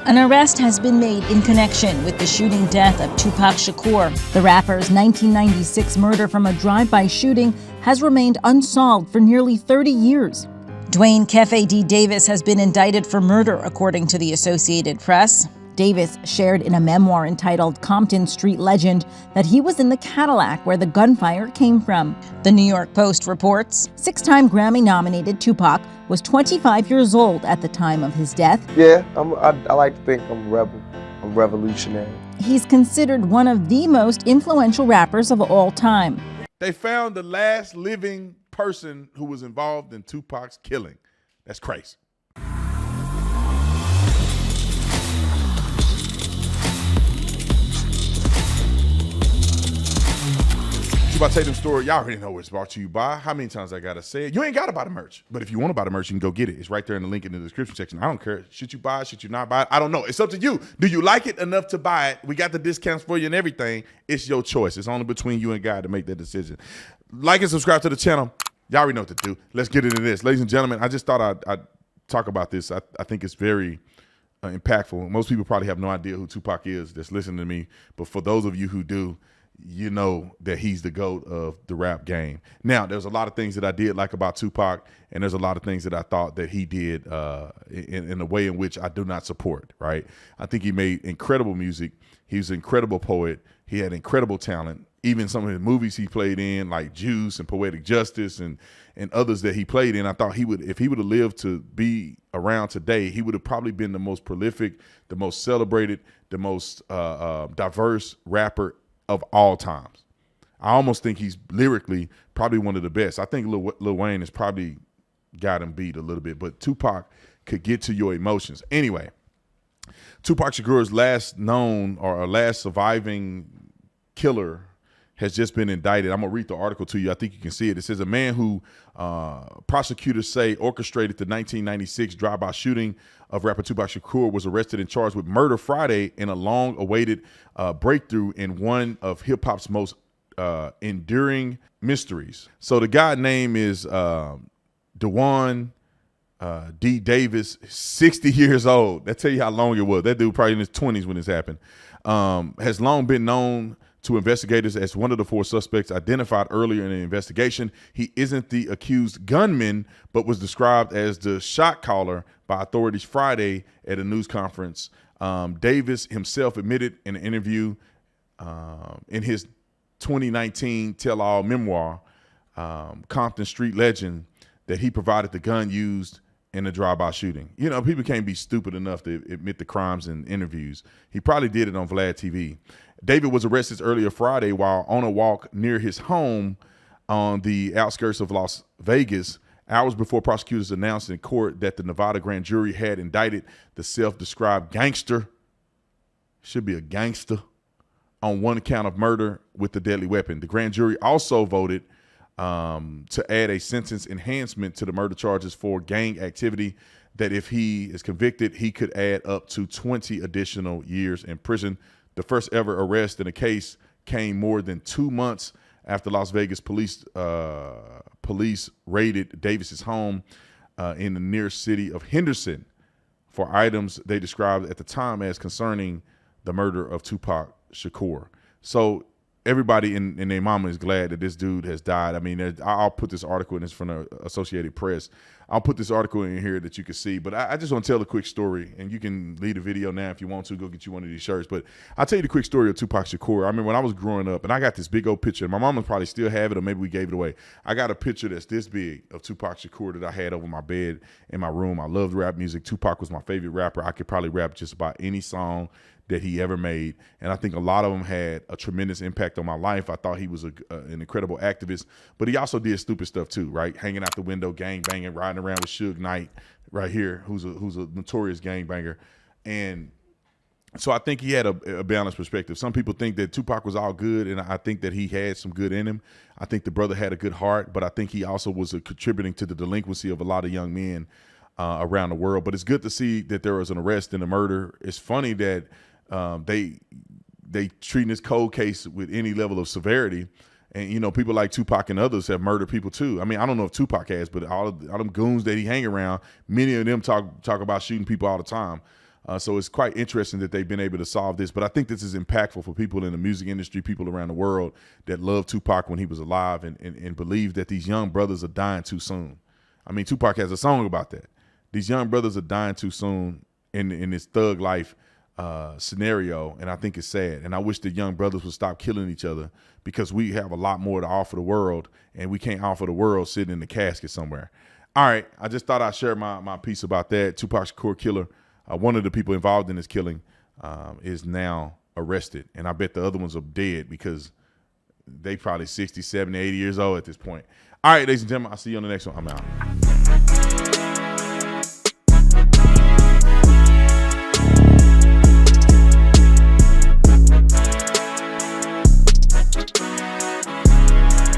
An arrest has been made in connection with the shooting death of Tupac Shakur. The rapper's 1996 murder from a drive-by shooting has remained unsolved for nearly 30 years. Duane Keffe D. Davis has been indicted for murder, according to the Associated Press. Davis shared in a memoir entitled Compton Street Legend that he was in the Cadillac where the gunfire came from. The New York Post reports six-time Grammy-nominated Tupac was 25 years old at the time of his death. Yeah, I like to think I'm a rebel. I'm revolutionary. He's considered one of the most influential rappers of all time. They found the last living person who was involved in Tupac's killing. That's crazy. About Tatum's story, y'all already know what it's brought to you by. How many times I gotta say it? You ain't gotta buy the merch, but if you want to buy the merch, you can go get it. It's right there in the link in the description section. I don't care. Should you buy it? Should you not buy it? I don't know. It's up to you. Do you like it enough to buy it? We got the discounts for you and everything. It's your choice. It's only between you and God to make that decision. Like and subscribe to the channel. Y'all already know what to do. Let's get into this, ladies and gentlemen. I just thought I'd talk about this. I think it's very impactful. Most people probably have no idea who Tupac is that's listening to me, but for those of you who do, you know that he's the GOAT of the rap game. Now, there's a lot of things that I did like about Tupac, and there's a lot of things that I thought that he did in a way in which I do not support, right? I think he made incredible music. He was an incredible poet. He had incredible talent. Even some of the movies he played in, like Juice and Poetic Justice and others that he played in, I thought he would, if he would have lived to be around today, he would have probably been the most prolific, the most celebrated, the most diverse rapper of all times. I almost think he's lyrically probably one of the best. I think Lil Wayne has probably got him beat a little bit, but Tupac could get to your emotions. Anyway, Tupac Shakur's last known or last surviving killer has just been indicted. I'm gonna read the article to you. I think you can see it. It says a man who prosecutors say orchestrated the 1996 drive-by shooting of rapper Tupac Shakur was arrested and charged with murder Friday in a long-awaited breakthrough in one of hip-hop's most enduring mysteries. So the guy name is Duane D. Davis, 60 years old. That tell you how long it was. That dude probably in his 20s when this happened. Has long been known to investigators as one of the four suspects identified earlier in the investigation. He isn't the accused gunman, but was described as the shot caller by authorities Friday at a news conference. Davis himself admitted in an interview in his 2019 tell-all memoir, Compton Street Legend, that he provided the gun used in the drive-by shooting. You know, people can't be stupid enough to admit the crimes in interviews. He probably did it on Vlad TV. David was arrested earlier Friday while on a walk near his home on the outskirts of Las Vegas, hours before prosecutors announced in court that the Nevada grand jury had indicted the self-described gangster, should be a gangster, on one count of murder with a deadly weapon. The grand jury also voted to add a sentence enhancement to the murder charges for gang activity that if he is convicted, he could add up to 20 additional years in prison. The first ever arrest in a case came more than 2 months after Las Vegas police raided Davis's home in the near city of Henderson for items they described at the time as concerning the murder of Tupac Shakur. So everybody in their mama is glad that this dude has died. I mean, I'll put this article in this from the Associated Press. I'll put this article in here that you can see, but I just want to tell a quick story, and you can leave the video now if you want to. Go get you one of these shirts. But I'll tell you the quick story of Tupac Shakur. I remember when I was growing up, and I got this big old picture. My mama probably still have it, or maybe we gave it away. I got a picture that's this big of Tupac Shakur that I had over my bed in my room. I loved rap music. Tupac was my favorite rapper. I could probably rap just about any song that he ever made, and I think a lot of them had a tremendous impact on my life. I thought he was an incredible activist, but he also did stupid stuff too, right? Hanging out the window, gang banging, riding around with Suge Knight right here, who's a notorious gang banger. And so I think he had a balanced perspective. Some people think that Tupac was all good, and I think that he had some good in him. I think the brother had a good heart, but I think he also was contributing to the delinquency of a lot of young men around the world. But it's good to see that there was an arrest and a murder. It's funny that they treating this cold case with any level of severity, and you know, people like Tupac and others have murdered people too. I mean, I don't know if Tupac has, but all them goons that he hang around, many of them talk about shooting people all the time. So it's quite interesting that they've been able to solve this. But I think this is impactful for people in the music industry, people around the world that loved Tupac when he was alive and believe that these young brothers are dying too soon. I mean, Tupac has a song about that. These young brothers are dying too soon in this thug life scenario, and I think it's sad. And I wish the young brothers would stop killing each other, because we have a lot more to offer the world, and we can't offer the world sitting in the casket somewhere. All right, I just thought I'd share my piece about that. Tupac Shakur killer, one of the people involved in this killing is now arrested, and I bet the other ones are dead because they probably 60, 70, 80 years old at this point. All right, ladies and gentlemen, I'll see you on the next one. I'm out.